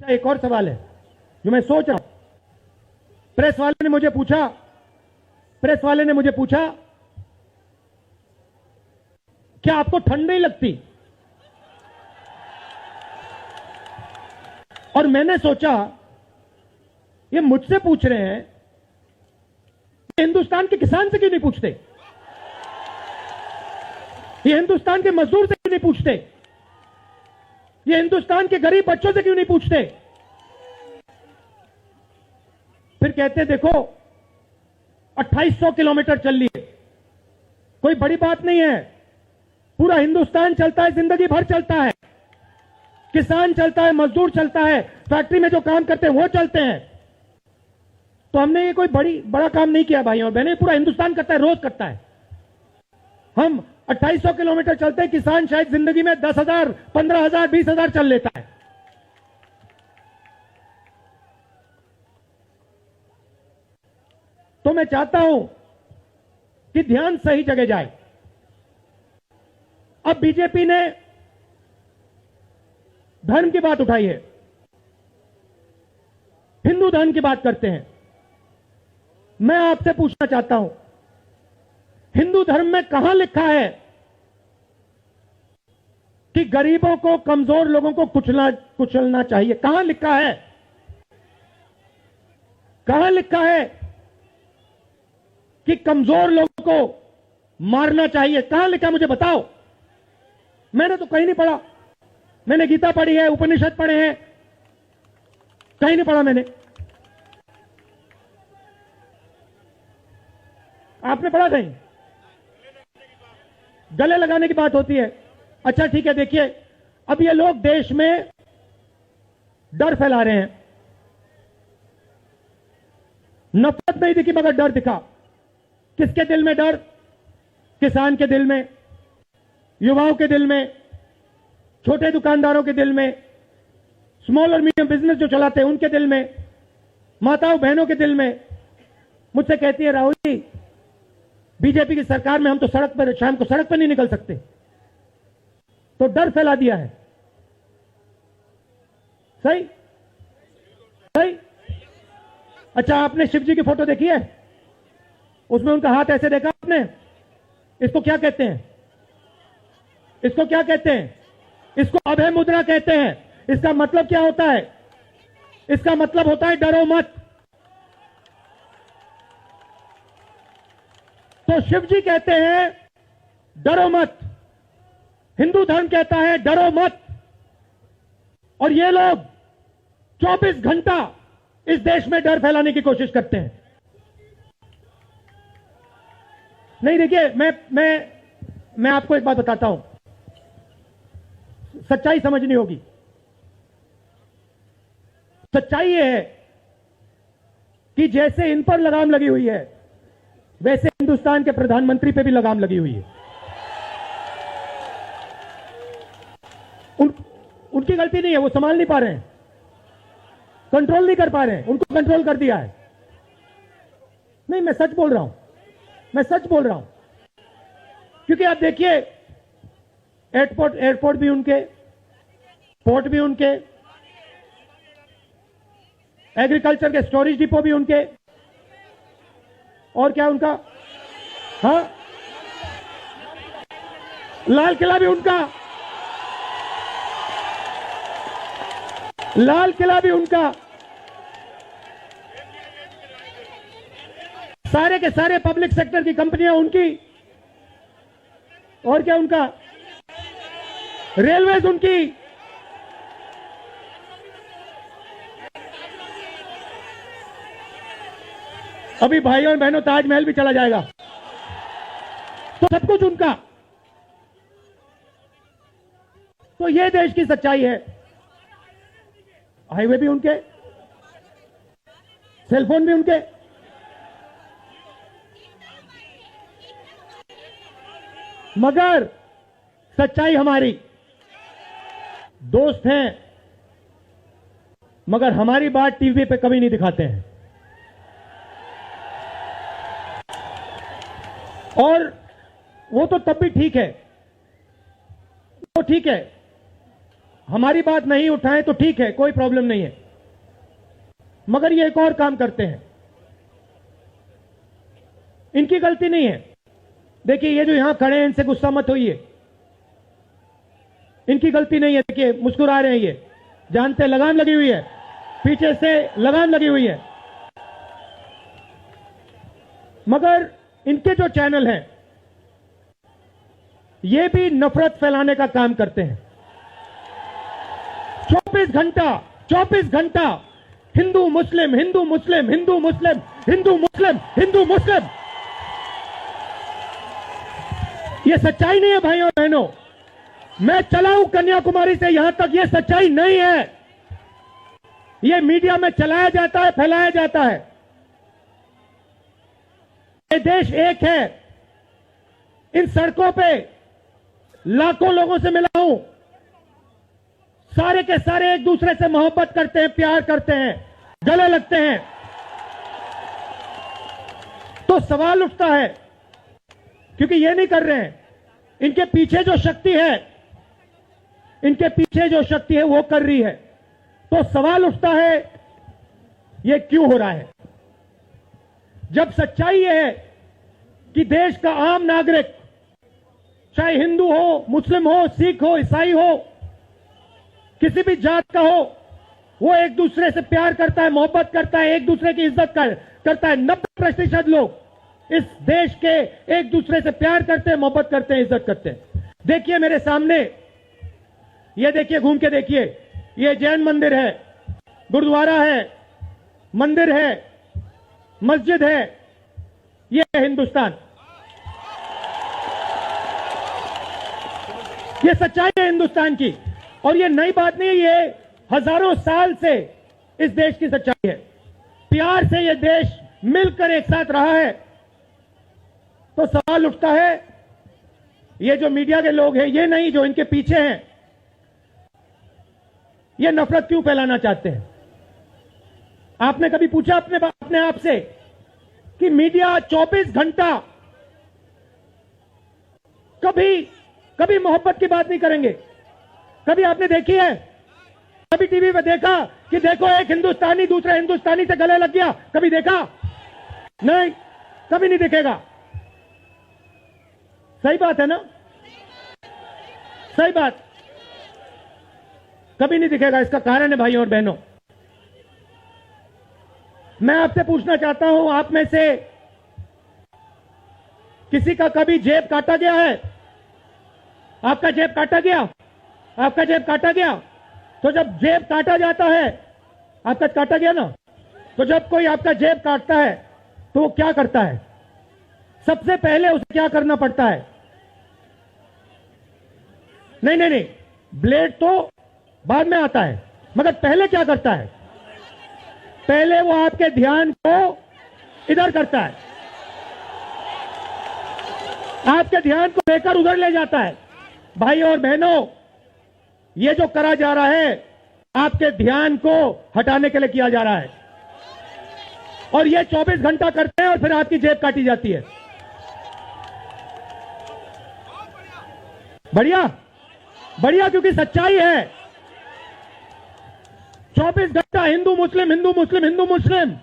एक और सवाल है जो मैं सोच रहा हूं। प्रेस वाले ने मुझे पूछा क्या आपको ठंड नहीं लगती? और मैंने सोचा ये मुझसे पूछ रहे हैं, हिंदुस्तान के किसान से क्यों नहीं पूछते? ये हिंदुस्तान के मजदूर से क्यों नहीं पूछते? ये हिंदुस्तान के गरीब बच्चों से क्यों नहीं पूछते? फिर कहते हैं देखो 2800 किलोमीटर चल लिए, कोई बड़ी बात नहीं है। पूरा हिंदुस्तान चलता है, जिंदगी भर चलता है। किसान चलता है, मजदूर चलता है, फैक्ट्री में जो काम करते हैं वो चलते हैं। तो हमने ये कोई बड़ा काम नहीं किया भाई और बहनें, पूरा हिंदुस्तान करता है, रोज करता है। हम 2800 किलोमीटर चलते हैं, किसान शायद जिंदगी में 10,000, 15,000, 20,000 चल लेता है। तो मैं चाहता हूं कि ध्यान सही जगह जाए। अब बीजेपी ने धर्म की बात उठाई है, हिंदू धर्म की बात करते हैं। मैं आपसे पूछना चाहता हूं, हिंदू धर्म में कहां लिखा है कि गरीबों को, कमजोर लोगों को कुचलना चाहिए? कहां लिखा है? कहां लिखा है कि कमजोर लोगों को मारना चाहिए? कहां लिखा, मुझे बताओ। मैंने तो कहीं नहीं पढ़ा। मैंने गीता पढ़ी है, उपनिषद पढ़े हैं, कहीं नहीं पढ़ा मैंने। आपने पढ़ा कहीं? गले लगाने की बात होती है। अच्छा ठीक है, देखिए अब ये लोग देश में डर फैला रहे हैं। नफरत नहीं दिखी मगर डर दिखा। किसके दिल में डर? किसान के दिल में, युवाओं के दिल में, छोटे दुकानदारों के दिल में, स्मॉल और मीडियम बिजनेस जो चलाते हैं उनके दिल में, माताओं बहनों के दिल में। मुझसे कहती है राहुल जी, बीजेपी की सरकार में हम तो सड़क पर, शाम को सड़क पर नहीं निकल सकते। तो डर फैला दिया है। सही सही। अच्छा, आपने शिव जी की फोटो देखी है? उसमें उनका हाथ ऐसे देखा आपने? इसको क्या कहते हैं? इसको क्या कहते हैं? इसको अभय मुद्रा कहते हैं। इसका मतलब क्या होता है? इसका मतलब होता है डरो मत। तो शिव जी कहते हैं डरो मत, हिंदू धर्म कहता है डरो मत। और ये लोग 24 घंटा इस देश में डर फैलाने की कोशिश करते हैं। नहीं देखिए, मैं आपको एक बात बताता हूं, सच्चाई समझनी होगी। सच्चाई यह है कि जैसे इन पर लगाम लगी हुई है, वैसे हिंदुस्तान के प्रधानमंत्री पे भी लगाम लगी हुई है। उनकी गलती नहीं है, वो संभाल नहीं पा रहे हैं, कंट्रोल नहीं कर पा रहे हैं। उनको कंट्रोल कर दिया है। नहीं, मैं सच बोल रहा हूं, मैं सच बोल रहा हूं। क्योंकि आप देखिए, एयरपोर्ट भी उनके, पोर्ट भी उनके, एग्रीकल्चर के स्टोरेज डिपो भी उनके, और क्या उनका, हाँ, लाल किला भी उनका, लाल किला भी उनका, सारे के सारे पब्लिक सेक्टर की कंपनियां उनकी, और क्या उनका, रेलवेज उनकी। अभी भाइयों और बहनों, ताजमहल भी चला जाएगा। तो सब कुछ उनका। तो ये देश की सच्चाई है। हाईवे भी उनके, सेलफोन भी उनके। मगर सच्चाई हमारी, दोस्त हैं मगर हमारी बात टीवी पे कभी नहीं दिखाते हैं। और वो तो तब भी ठीक है, वो ठीक है। हमारी बात नहीं उठाएं तो ठीक है, कोई प्रॉब्लम नहीं है, मगर ये एक और काम करते हैं। इनकी गलती नहीं है। देखिए, ये जो यहां खड़े हैं, इनसे गुस्सा मत होइए, इनकी गलती नहीं है। देखिए, मुस्कुरा रहे हैं, ये जानते हैं लगाम लगी हुई है, पीछे से लगाम लगी हुई है, मगर इनके जो चैनल हैं ये भी नफरत फैलाने का काम करते हैं। 24 घंटा हिंदू मुस्लिम, हिंदू मुस्लिम, हिंदू मुस्लिम, हिंदू मुस्लिम, हिंदू मुस्लिम। ये सच्चाई नहीं है भाइयों और बहनों। मैं चला हूं कन्याकुमारी से यहां तक, ये सच्चाई नहीं है। ये मीडिया में चलाया जाता है, फैलाया जाता है। ये देश एक है। इन सड़कों पे लाखों लोगों से मिला हूं, सारे के सारे एक दूसरे से मोहब्बत करते हैं, प्यार करते हैं, गले लगते हैं। तो सवाल उठता है, क्योंकि ये नहीं कर रहे हैं, इनके पीछे जो शक्ति है, इनके पीछे जो शक्ति है वो कर रही है। तो सवाल उठता है, ये क्यों हो रहा है? जब सच्चाई ये है कि देश का आम नागरिक, चाहे हिंदू हो, मुस्लिम हो, सिख हो, ईसाई हो, किसी भी जात का हो, वो एक दूसरे से प्यार करता है, मोहब्बत करता है, एक दूसरे की इज्जत करता है। 90% लोग इस देश के एक दूसरे से प्यार करते हैं, मोहब्बत करते हैं, इज्जत करते हैं। देखिए मेरे सामने, ये देखिए, घूम के देखिए, ये जैन मंदिर है, गुरुद्वारा है, मंदिर है, मस्जिद है, ये है हिंदुस्तान। ये सच्चाई है हिंदुस्तान की, और ये नई बात नहीं है, ये हजारों साल से इस देश की सच्चाई है। प्यार से ये देश मिलकर एक साथ रहा है। तो सवाल उठता है, ये जो मीडिया के लोग हैं, ये नहीं, जो इनके पीछे हैं, ये नफरत क्यों फैलाना चाहते हैं? आपने कभी पूछा अपने आप से कि मीडिया 24 घंटा कभी मोहब्बत की बात नहीं करेंगे? कभी आपने देखी है? कभी टीवी पे देखा कि देखो एक हिंदुस्तानी दूसरे हिंदुस्तानी से गले लग गया? कभी देखा? नहीं, कभी नहीं दिखेगा। सही बात है ना? सही बात, कभी नहीं दिखेगा। इसका कारण है भाइयों और बहनों, मैं आपसे पूछना चाहता हूं, आप में से किसी का कभी जेब काटा गया है? आपका जेब काटा गया? आपका जेब काटा गया? तो जब जेब काटा जाता है, आपका काटा गया ना, तो जब कोई आपका जेब काटता है तो वो क्या करता है? सबसे पहले उसे क्या करना पड़ता है? नहीं, ब्लेड तो बाद में आता है, मगर पहले क्या करता है? पहले वो आपके ध्यान को इधर करता है, आपके ध्यान को लेकर उधर ले जाता है। भाई और बहनों, ये जो करा जा रहा है, आपके ध्यान को हटाने के लिए किया जा रहा है, और ये 24 घंटा करते हैं और फिर आपकी जेब काटी जाती है। बढ़िया, बढ़िया, क्योंकि सच्चाई है। 24 घंटा हिंदू मुस्लिम, हिंदू मुस्लिम, हिंदू मुस्लिम,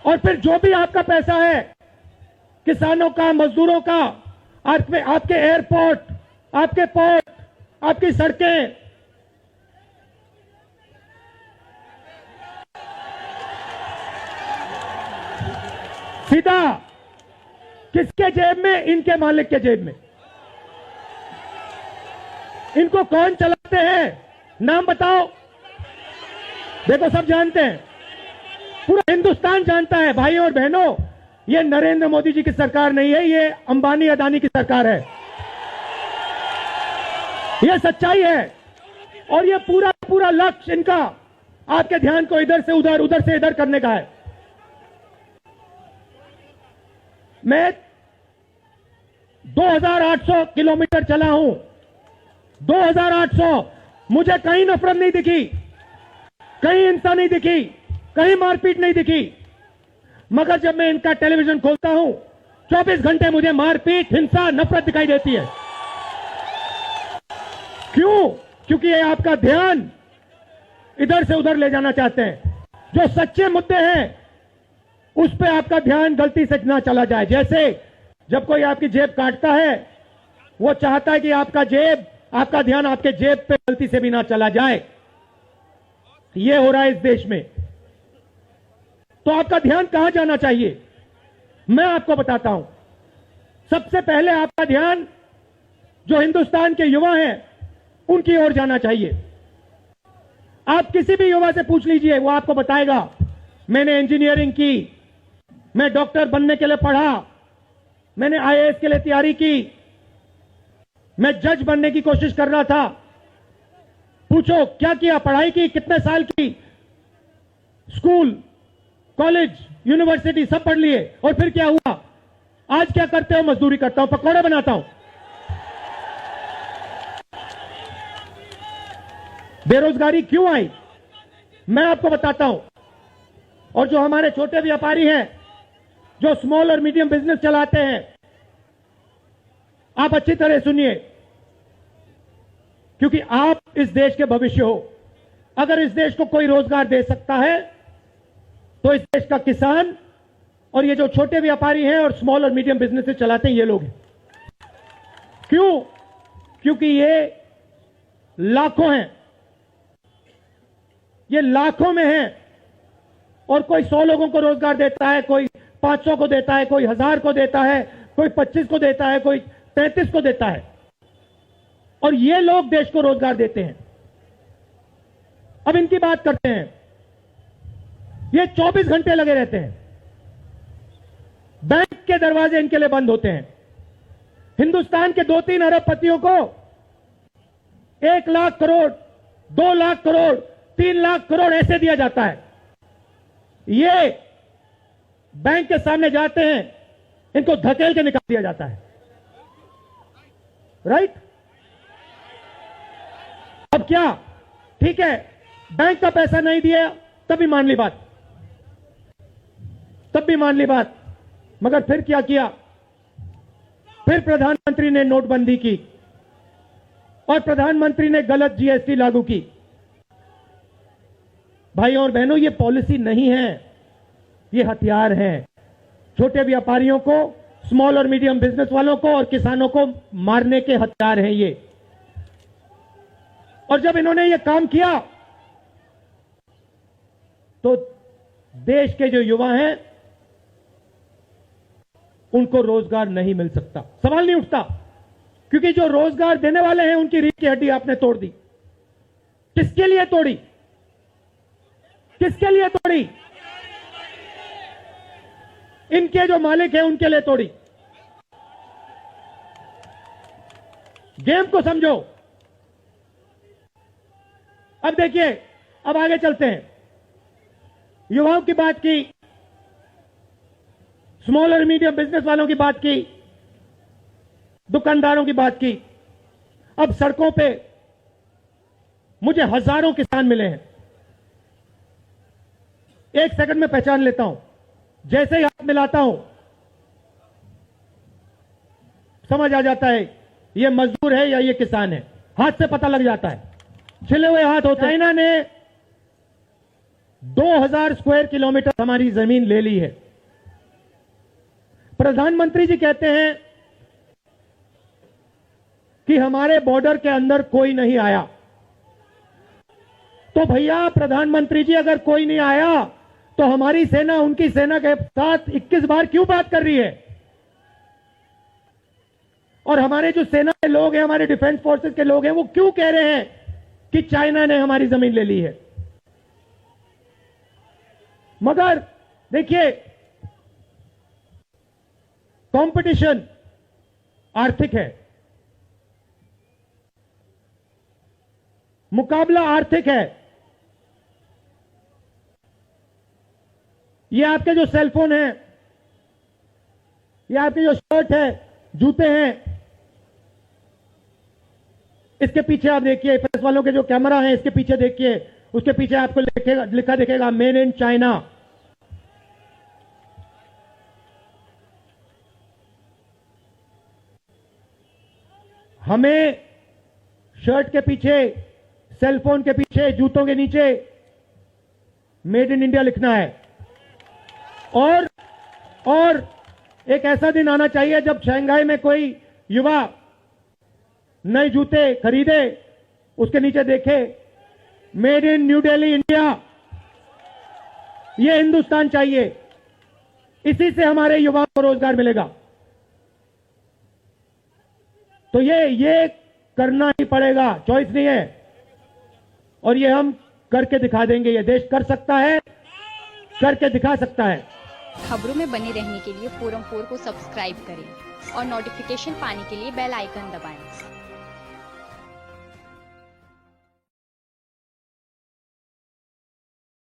और फिर जो भी आपका पैसा है, किसानों का, मजदूरों का, आपके एयरपोर्ट, आपके पोर्ट, आपकी सड़कें, सीधा किसके जेब में? इनके मालिक के जेब में। इनको कौन चलाते हैं? नाम बताओ। देखो, सब जानते हैं, पूरा हिंदुस्तान जानता है। भाइयों और बहनों, ये नरेंद्र मोदी जी की सरकार नहीं है, ये अंबानी अदानी की सरकार है। ये सच्चाई है, और ये पूरा लक्ष्य इनका आपके ध्यान को इधर से उधर, उधर से इधर करने का है। मैं 2800 किलोमीटर चला हूं, 2800, मुझे कहीं नफरत नहीं दिखी, कहीं हिंसा नहीं दिखी, कहीं मारपीट नहीं दिखी। मगर जब मैं इनका टेलीविजन खोलता हूं, 24 घंटे मुझे मारपीट, हिंसा, नफरत दिखाई देती है। क्यों? क्योंकि ये आपका ध्यान इधर से उधर ले जाना चाहते हैं। जो सच्चे मुद्दे हैं उस पे आपका ध्यान गलती से ना चला जाए। जैसे जब कोई आपकी जेब काटता है, वो चाहता है कि आपका ध्यान आपके जेब पे गलती से भी ना चला जाए। ये हो रहा है इस देश में। तो आपका ध्यान कहां जाना चाहिए, मैं आपको बताता हूं। सबसे पहले आपका ध्यान जो हिंदुस्तान के युवा हैं उनकी ओर जाना चाहिए। आप किसी भी युवा से पूछ लीजिए, वो आपको बताएगा मैंने इंजीनियरिंग की, मैं डॉक्टर बनने के लिए पढ़ा, मैंने आईएएस के लिए तैयारी की, मैं जज बनने की कोशिश कर रहा था। पूछो क्या किया, पढ़ाई की, कितने साल की, स्कूल, कॉलेज, यूनिवर्सिटी सब पढ़ लिए, और फिर क्या हुआ? आज क्या करते हो? मजदूरी करता हूं, पकौड़े बनाता हूं। बेरोजगारी क्यों आई, मैं आपको बताता हूं। और जो हमारे छोटे व्यापारी हैं, जो स्मॉल और मीडियम बिजनेस चलाते हैं, आप अच्छी तरह सुनिए, क्योंकि आप इस देश के भविष्य हो। अगर इस देश को कोई रोजगार दे सकता है तो इस देश का किसान और ये जो छोटे व्यापारी हैं और स्मॉल और मीडियम बिजनेस चलाते हैं, ये लोग हैं। क्यों? क्योंकि ये लाखों हैं, ये लाखों में हैं। और कोई 100 लोगों को रोजगार देता है, कोई 500 को देता है, कोई 1000 को देता है, कोई 25 को देता है, कोई 33 को देता है, और ये लोग देश को रोजगार देते हैं। अब इनकी बात करते हैं। ये 24 घंटे लगे रहते हैं, बैंक के दरवाजे इनके लिए बंद होते हैं। हिंदुस्तान के 2-3 अरबपतियों को 1 लाख करोड़, 2 लाख करोड़, 3 लाख करोड़ ऐसे दिया जाता है। ये बैंक के सामने जाते हैं, इनको धकेल के निकाल दिया जाता है। राइट? अब क्या? ठीक है, बैंक का पैसा नहीं दिया तब भी मान ली बात, तब भी मान ली बात। मगर फिर क्या किया? फिर प्रधानमंत्री ने नोटबंदी की और प्रधानमंत्री ने गलत जीएसटी लागू की। भाइयों और बहनों, ये पॉलिसी नहीं है, ये हथियार है। छोटे व्यापारियों को, स्मॉल और मीडियम बिजनेस वालों को और किसानों को मारने के हथियार हैं ये। और जब इन्होंने ये काम किया तो देश के जो युवा हैं उनको रोजगार नहीं मिल सकता, सवाल नहीं उठता। क्योंकि जो रोजगार देने वाले हैं उनकी रीढ़ की हड्डी आपने तोड़ दी। किसके लिए तोड़ी? किसके लिए तोड़ी? इनके जो मालिक हैं उनके लिए तोड़ी। गेम को समझो। अब देखिए, अब आगे चलते हैं। युवाओं की बात की, स्मॉल और मीडियम बिजनेस वालों की बात की, दुकानदारों की बात की। अब सड़कों पे मुझे हजारों किसान मिले हैं। एक सेकंड में पहचान लेता हूं, जैसे ही हाथ मिलाता हूं समझ आ जाता है ये मजदूर है या ये किसान है। हाथ से पता लग जाता है, छिले हुए हाथ होते हैं। चाइना ने 2000 स्क्वायर किलोमीटर हमारी जमीन ले ली है। प्रधानमंत्री जी कहते हैं कि हमारे बॉर्डर के अंदर कोई नहीं आया। तो भैया प्रधानमंत्री जी, अगर कोई नहीं आया तो हमारी सेना उनकी सेना के साथ 21 बार क्यों बात कर रही है? और हमारे जो सेना के लोग हैं, हमारे डिफेंस फोर्सेस के लोग हैं, वो क्यों कह रहे हैं कि चाइना ने हमारी जमीन ले ली है? मगर देखिए, कंपटीशन आर्थिक है, मुकाबला आर्थिक है। ये आपके जो सेलफोन है, ये आपके जो शर्ट है, जूते हैं, इसके पीछे आप देखिए, प्रेस वालों के जो कैमरा है इसके पीछे देखिए, उसके पीछे आपको लिखा दिखेगा मेड इन चाइना। हमें शर्ट के पीछे सेलफोन के पीछे, जूतों के नीचे मेड इन इंडिया लिखना है। और एक ऐसा दिन आना चाहिए जब शंघाई में कोई युवा नए जूते खरीदे, उसके नीचे देखे made in new Delhi India. ये हिंदुस्तान चाहिए, इसी से हमारे युवाओं को रोजगार मिलेगा। तो ये करना ही पड़ेगा, चॉइस नहीं है, और ये हम करके दिखा देंगे। ये देश कर सकता है, करके दिखा सकता है। खबरों में बने रहने के लिए फोरम 4 को सब्सक्राइब करें और नोटिफिकेशन पाने के लिए बेल आइकन दबाएं।